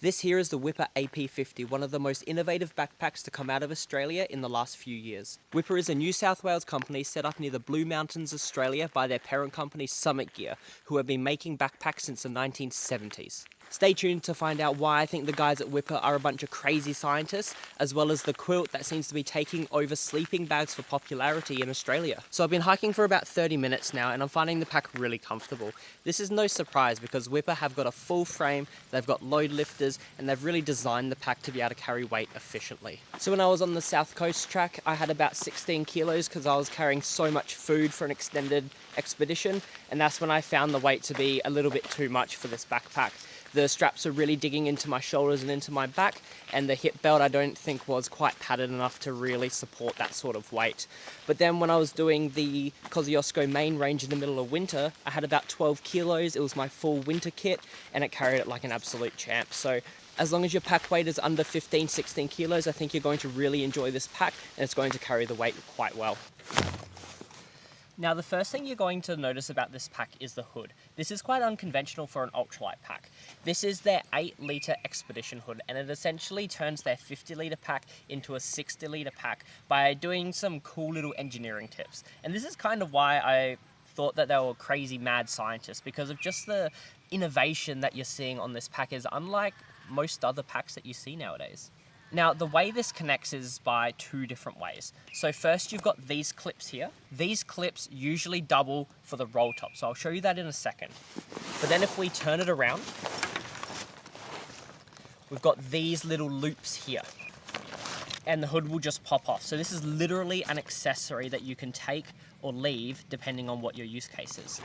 This here is the Whipper AP50, one of the most innovative backpacks to come out of Australia in the last few years. Whipper is a New South Wales company set up near the Blue Mountains, Australia by their parent company Summit Gear, who have been making backpacks since the 1970s. Stay tuned to find out why I think the guys at Whipper are a bunch of crazy scientists, as well as the Quilt that seems to be taking over sleeping bags for popularity in Australia. So I've been hiking for about 30 minutes now and I'm finding the pack really comfortable. This is no surprise because Whipper have got a full frame, they've got load lifters, and they've really designed the pack to be able to carry weight efficiently. So when I was on the South Coast track, I had about 16 kilos because I was carrying so much food for an extended expedition, and that's when I found the weight to be a little bit too much for this backpack. The straps are really digging into my shoulders and into my back, and the hip belt I don't think was quite padded enough to really support that sort of weight. But then when I was doing the Kosciuszko main range in the middle of winter, I had about 12 kilos. It was my full winter kit, and it carried it like an absolute champ. So as long as your pack weight is under 15, 16 kilos, I think you're going to really enjoy this pack, and it's going to carry the weight quite well. Now the first thing you're going to notice about this pack is the hood. This is quite unconventional for an ultralight pack. This is their 8-litre expedition hood, and it essentially turns their 50-litre pack into a 60-litre pack by doing some cool little engineering tips. And this is kind of why I thought that they were crazy mad scientists, because of just the innovation that you're seeing on this pack is unlike most other packs that you see nowadays. Now, the way this connects is by two different ways. So first you've got these clips here. These clips usually double for the roll top, so I'll show you that in a second. But then if we turn it around, we've got these little loops here, and the hood will just pop off. So this is literally an accessory that you can take or leave depending on what your use case is.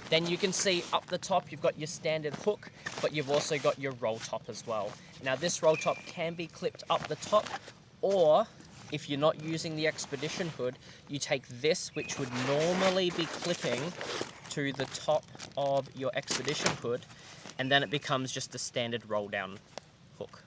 Then you can see up the top you've got your standard hook, but you've also got your roll top as well. Now this roll top can be clipped up the top, or if you're not using the expedition hood, you take this, which would normally be clipping to the top of your expedition hood, and then it becomes just a standard roll down hook,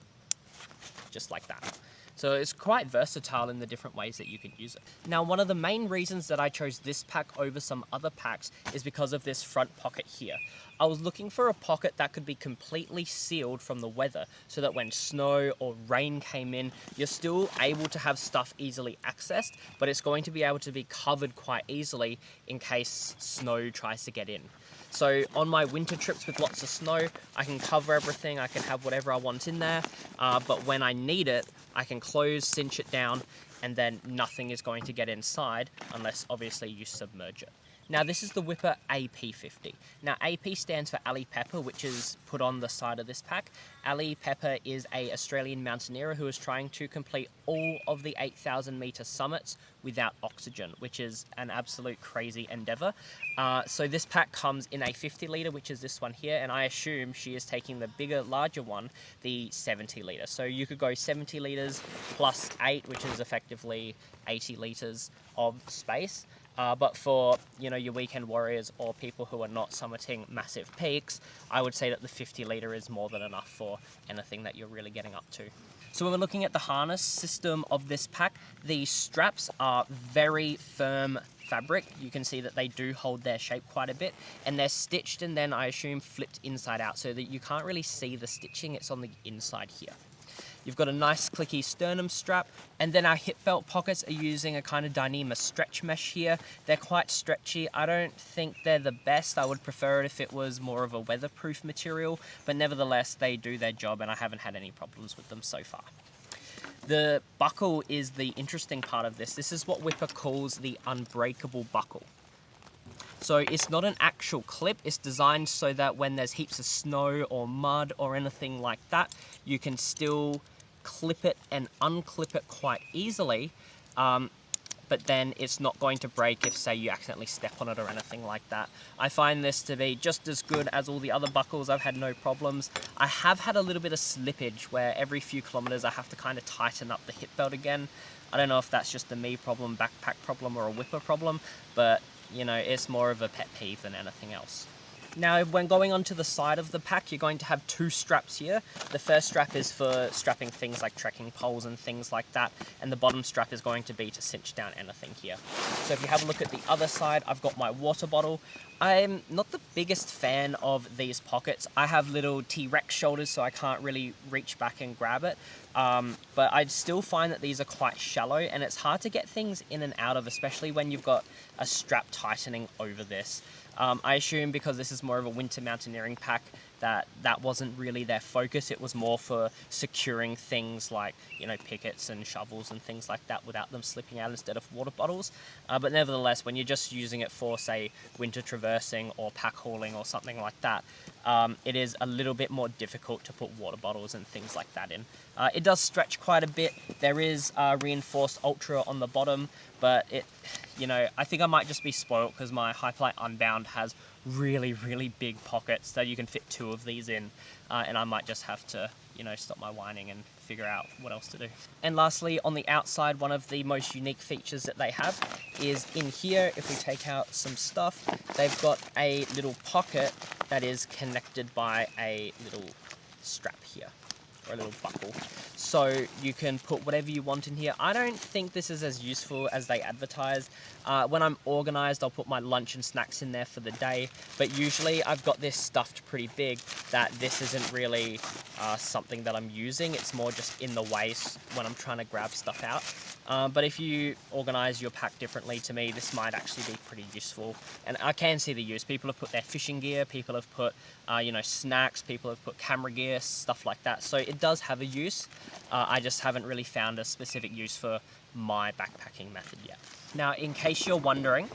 just like that. So it's quite versatile in the different ways that you can use it. Now, one of the main reasons that I chose this pack over some other packs is because of this front pocket here. I was looking for a pocket that could be completely sealed from the weather so that when snow or rain came in, you're still able to have stuff easily accessed, but it's going to be able to be covered quite easily in case snow tries to get in. So on my winter trips with lots of snow, I can cover everything, I can have whatever I want in there, but when I need it, I can close, cinch it down, and then nothing is going to get inside unless obviously you submerge it. Now this is the Whipper AP50. Now AP stands for Ali Pepper, which is put on the side of this pack. Ali Pepper is an Australian mountaineer who is trying to complete all of the 8,000 metre summits without oxygen, which is an absolute crazy endeavour. So this pack comes in a 50 litre, which is this one here, and I assume she is taking the bigger, larger one, the 70 litre. So you could go 70 litres plus 8, which is effectively 80 litres of space. But for, you know, your weekend warriors or people who are not summiting massive peaks, I would say that the 50 litre is more than enough for anything that you're really getting up to. So when we're looking at the harness system of this pack, the straps are very firm fabric. You can see that they do hold their shape quite a bit, and they're stitched and then I assume flipped inside out so that you can't really see the stitching, it's on the inside here. You've got a nice clicky sternum strap, and then our hip belt pockets are using a kind of Dyneema stretch mesh here. They're quite stretchy. I don't think they're the best. I would prefer it if it was more of a weatherproof material, but nevertheless they do their job and I haven't had any problems with them so far. The buckle is the interesting part of this. This is what Whipper calls the unbreakable buckle. So it's not an actual clip, it's designed so that when there's heaps of snow or mud or anything like that, you can still clip it and unclip it quite easily, but then it's not going to break if, say, you accidentally step on it or anything like that. I find this to be just as good as all the other buckles. I've had no problems. I have had a little bit of slippage where every few kilometers I have to kind of tighten up the hip belt again. I don't know if that's just a me problem, backpack problem, or a Whipper problem, but you know, it's more of a pet peeve than anything else. Now, when going onto the side of the pack, you're going to have two straps here. The first strap is for strapping things like trekking poles and things like that, and the bottom strap is going to be to cinch down anything here. So if you have a look at the other side, I've got my water bottle. I'm not the biggest fan of these pockets. I have little T-Rex shoulders, so I can't really reach back and grab it. But I still find that these are quite shallow, and it's hard to get things in and out of, especially when you've got a strap tightening over this. I assume because this is more of a winter mountaineering pack that wasn't really their focus. It was more for securing things like, you know, pickets and shovels and things like that without them slipping out instead of water bottles. But nevertheless, when you're just using it for, say, winter traversing or pack hauling or something like that, it is a little bit more difficult to put water bottles and things like that in. It does stretch quite a bit. There is reinforced Ultra on the bottom, but it, you know, I think I might just be spoiled because my Hyperlite Unbound has really, really big pockets that you can fit two of these in, and I might just have to, you know, stop my whining and figure out what else to do. And lastly, on the outside, one of the most unique features that they have is in here. If we take out some stuff, they've got a little pocket that is connected by a little strap here, or a little buckle. So you can put whatever you want in here. I don't think this is as useful as they advertise. When I'm organized, I'll put my lunch and snacks in there for the day, but usually I've got this stuffed pretty big that this isn't really something that I'm using. It's more just in the way when I'm trying to grab stuff out. But if you organize your pack differently, to me, this might actually be pretty useful. And I can see the use. People have put their fishing gear, people have put, you know, snacks, people have put camera gear, stuff like that. So it does have a use. I just haven't really found a specific use for my backpacking method yet. Now, in case you're wondering,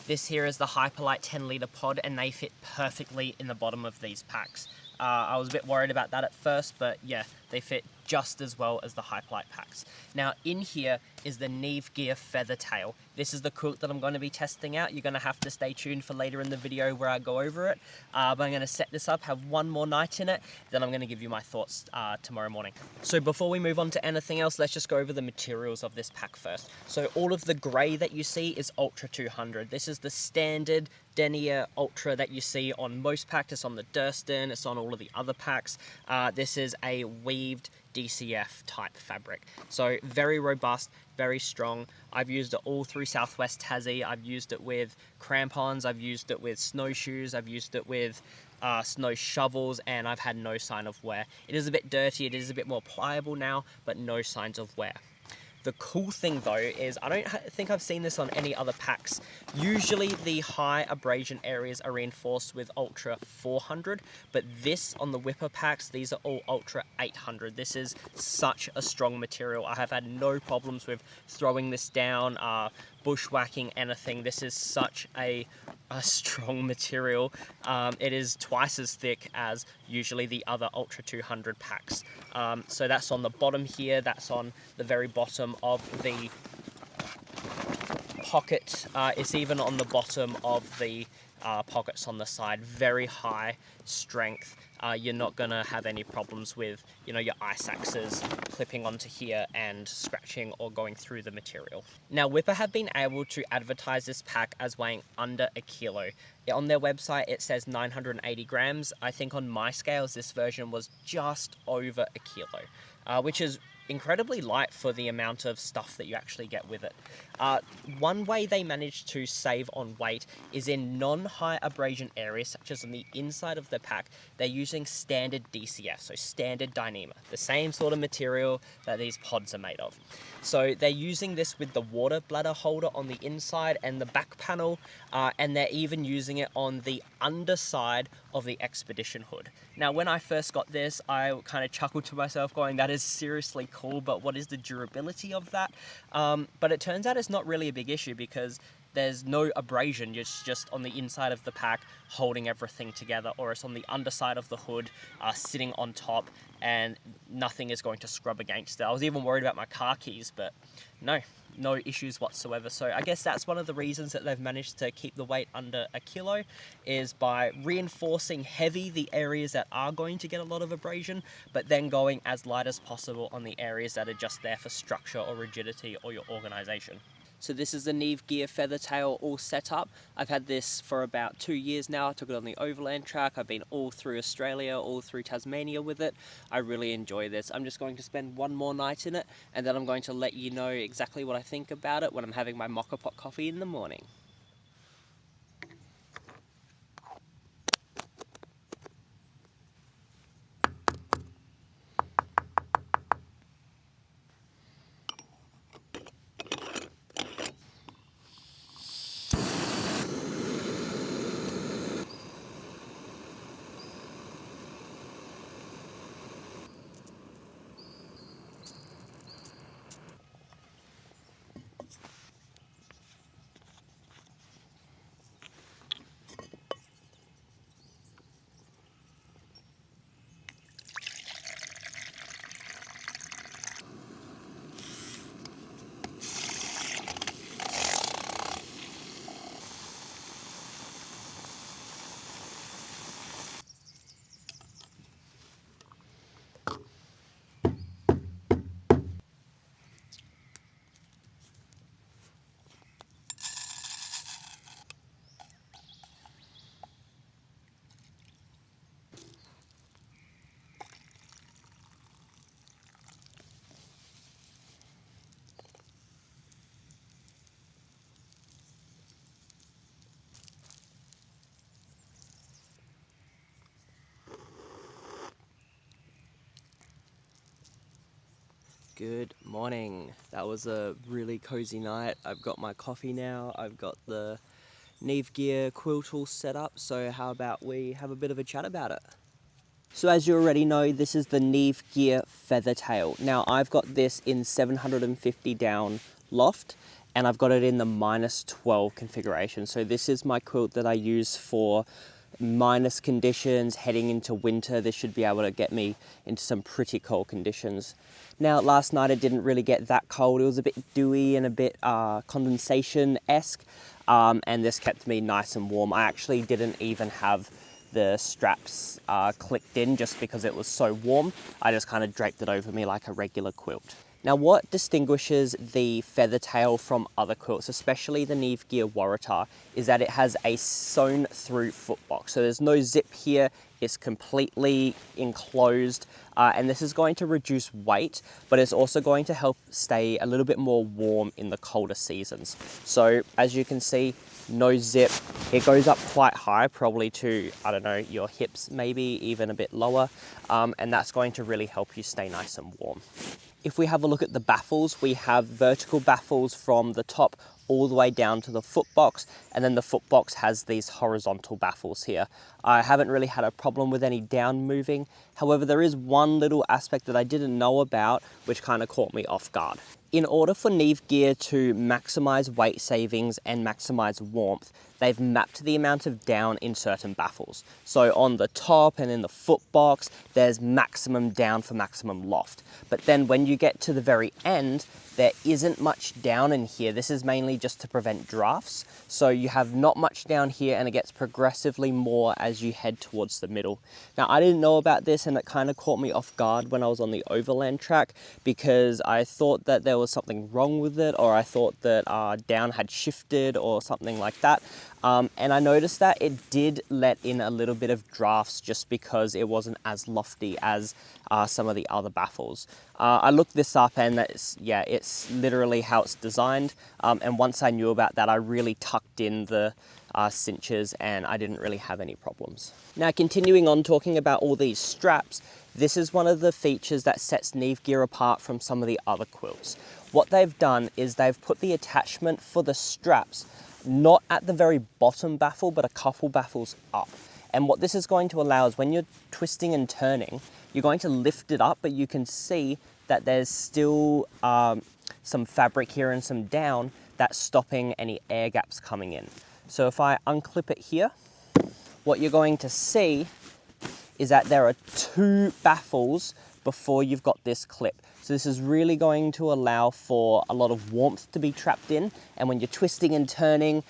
this here is the Hyperlite 10-litre pod, and they fit perfectly in the bottom of these packs. I was a bit worried about that at first, but yeah, they fit just as well as the Hyperlite packs. Now, in here is the Neve Gear Feathertail. This is the quilt that I'm going to be testing out. You're going to have to stay tuned for later in the video where I go over it. But I'm going to set this up, have one more night in it, then I'm going to give you my thoughts tomorrow morning. So before we move on to anything else, let's just go over the materials of this pack first. So all of the grey that you see is Ultra 200. This is the standard denier Ultra that you see on most packs. It's on the Durston, it's on all of the other packs. This is a weaved DCF type fabric. So very robust, very strong. I've used it all through Southwest Tassie. I've used it with crampons, I've used it with snowshoes, I've used it with snow shovels, and I've had no sign of wear. It is a bit dirty, it is a bit more pliable now, but no signs of wear. The cool thing though is I don't think I've seen this on any other packs. Usually the high abrasion areas are reinforced with Ultra 400, but this on the Whipper packs, these are all Ultra 800. This is such a strong material. I have had no problems with throwing this down, bushwhacking, anything. This is such a strong material. It is twice as thick as usually the other Ultra 200 packs. So that's on the bottom here, that's on the very bottom of the pocket. It's even on the bottom of the pockets on the side. Very high strength. You're not gonna have any problems with, you know, your ice axes clipping onto here and scratching or going through the material. Now, Whipper have been able to advertise this pack as weighing under a kilo. On their website, it says 980 grams. I think on my scales, this version was just over a kilo, which is incredibly light for the amount of stuff that you actually get with it. One way they managed to save on weight is in non-high abrasion areas, such as on the inside of the pack, they're using standard DCF, so standard Dyneema, the same sort of material that these pods are made of. So they're using this with the water bladder holder on the inside and the back panel, and they're even using it on the underside of the Expedition hood. Now, when I first got this, I kind of chuckled to myself going, that is seriously cool, but what is the durability of that? But it turns out it's not really a big issue because there's no abrasion. It's just on the inside of the pack holding everything together, or it's on the underside of the hood sitting on top, and nothing is going to scrub against it. I was even worried about my car keys, but no issues whatsoever. So I guess that's one of the reasons that they've managed to keep the weight under a kilo, is by reinforcing heavy the areas that are going to get a lot of abrasion, but then going as light as possible on the areas that are just there for structure or rigidity or your organization. So this is the Neve Gear Feathertail all set up. I've had this for about 2 years now. I took it on the overland track. I've been all through Australia, all through Tasmania with it. I really enjoy this. I'm just going to spend one more night in it, and then I'm going to let you know exactly what I think about it when I'm having my mocha pot coffee in the morning. Good morning. That was a really cozy night. I've got my coffee now. I've got the Neve Gear quilt all set up. So how about we have a bit of a chat about it? So as you already know, this is the Neve Gear Feathertail. Now I've got this in 750 down loft, and I've got it in the -12 configuration. So this is my quilt that I use for minus conditions heading into winter. This should be able to get me into some pretty cold conditions. Now last night it didn't really get that cold. It was a bit dewy and a bit condensation-esque, and this kept me nice and warm. I actually didn't even have the straps clicked in just because it was so warm. I just kind of draped it over me like a regular quilt. Now what distinguishes the Feathertail from other quilts, especially the Neve Gear Waratah, is that it has a sewn through footbox. So there's no zip here, it's completely enclosed, and this is going to reduce weight, but it's also going to help stay a little bit more warm in the colder seasons. So as you can see, no zip. It goes up quite high, probably to, I don't know, your hips, maybe even a bit lower, and that's going to really help you stay nice and warm. If we have a look at the baffles, we have vertical baffles from the top all the way down to the footbox, and then the footbox has these horizontal baffles here. I haven't really had a problem with any down moving. However, there is one little aspect that I didn't know about which kind of caught me off guard. In order for Neve Gear to maximize weight savings and maximize warmth, they've mapped the amount of down in certain baffles. So on the top and in the footbox, there's maximum down for maximum loft. But then when you get to the very end, there isn't much down in here. This is mainly just to prevent drafts. So you have not much down here, and it gets progressively more as you head towards the middle. Now, I didn't know about this, and it kind of caught me off guard when I was on the overland track, because I thought that there was something wrong with it, or I thought that down had shifted or something like that. And I noticed that it did let in a little bit of drafts just because it wasn't as lofty as some of the other baffles. I looked this up, and it's literally how it's designed. And once I knew about that, I really tucked in the cinches, and I didn't really have any problems. Now, continuing on talking about all these straps, this is one of the features that sets Neve Gear apart from some of the other quilts. What they've done is they've put the attachment for the straps not at the very bottom baffle, but a couple baffles up. And what this is going to allow is when you're twisting and turning, you're going to lift it up, but you can see that there's still some fabric here and some down that's stopping any air gaps coming in. So if I unclip it here, what you're going to see is that there are 2 baffles before you've got this clip. So this is really going to allow for a lot of warmth to be trapped in. And when you're twisting and turning,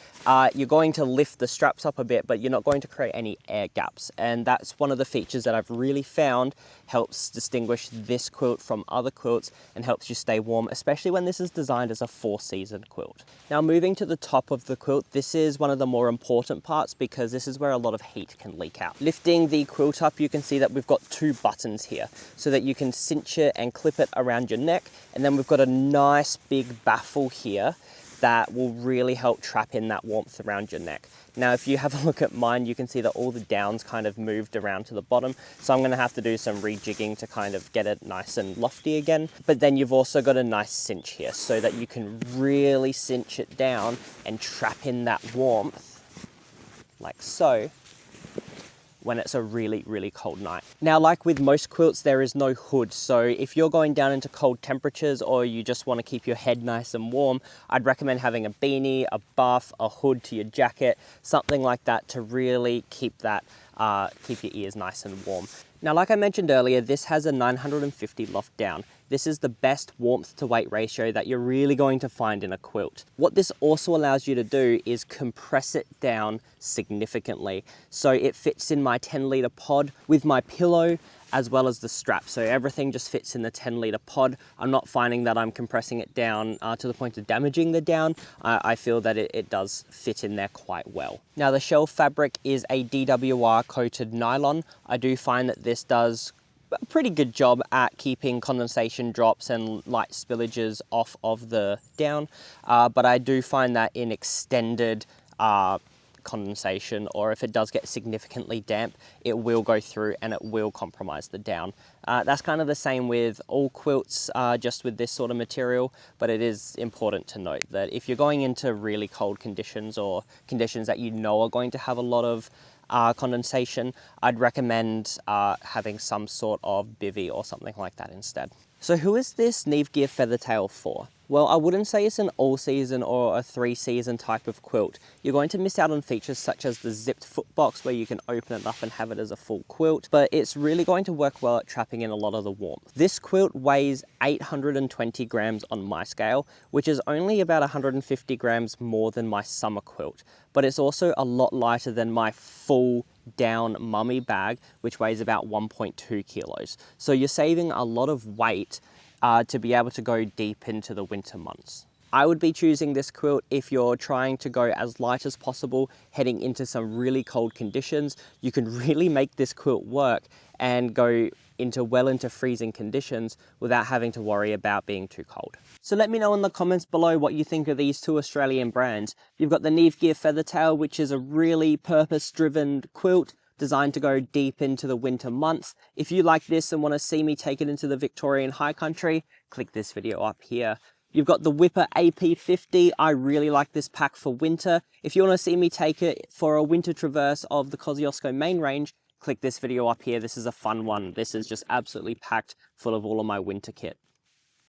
you're going to lift the straps up a bit, but you're not going to create any air gaps. And that's one of the features that I've really found helps distinguish this quilt from other quilts and helps you stay warm, especially when this is designed as a 4-season quilt. Now moving to the top of the quilt, this is one of the more important parts because this is where a lot of heat can leak out. Lifting the quilt up, you can see that we've got 2 buttons here so that you can cinch it and clip it around your neck. And then we've got a nice big baffle here that will really help trap in that warmth around your neck. Now, if you have a look at mine, you can see that all the downs kind of moved around to the bottom. So I'm gonna have to do some rejigging to kind of get it nice and lofty again. But then you've also got a nice cinch here so that you can really cinch it down and trap in that warmth like so, when it's a really, really cold night. Now, like with most quilts, there is no hood. So if you're going down into cold temperatures or you just want to keep your head nice and warm, I'd recommend having a beanie, a buff, a hood to your jacket, something like that to really keep that, keep your ears nice and warm. Now, like I mentioned earlier, this has a 950 loft down. This is the best warmth to weight ratio that you're really going to find in a quilt. What this also allows you to do is compress it down significantly. So it fits in my 10-litre pod with my pillow as well as the strap. So everything just fits in the 10-litre pod. I'm not finding that I'm compressing it down to the point of damaging the down. I feel that it does fit in there quite well. Now, the shell fabric is a DWR coated nylon. I do find that this does a pretty good job at keeping condensation drops and light spillages off of the down, but I do find that in extended condensation, or if it does get significantly damp, it will go through and it will compromise the down. That's kind of the same with all quilts, just with this sort of material, but it is important to note that if you're going into really cold conditions or conditions that you know are going to have a lot of condensation, I'd recommend having some sort of bivvy or something like that instead. So who is this Neve Gear Feathertail for? Well, I wouldn't say it's an all-season or a 3-season type of quilt. You're going to miss out on features such as the zipped foot box where you can open it up and have it as a full quilt, but it's really going to work well at trapping in a lot of the warmth. This quilt weighs 820 grams on my scale, which is only about 150 grams more than my summer quilt, but it's also a lot lighter than my full down mummy bag, which weighs about 1.2 kilos. So you're saving a lot of weight to be able to go deep into the winter months. I would be choosing this quilt if you're trying to go as light as possible heading into some really cold conditions. You can really make this quilt work and go well into freezing conditions without having to worry about being too cold. So let me know in the comments below what you think of these 2 Australian brands. You've got the Neve Gear Feathertail, which is a really purpose-driven quilt designed to go deep into the winter months. If you like this and want to see me take it into the Victorian high country, click this video up here. You've got the Whipper AP50. I really like this pack for winter. If you want to see me take it for a winter traverse of the Kosciuszko main range, click this video up here. This is a fun one. This is just absolutely packed full of all of my winter kit.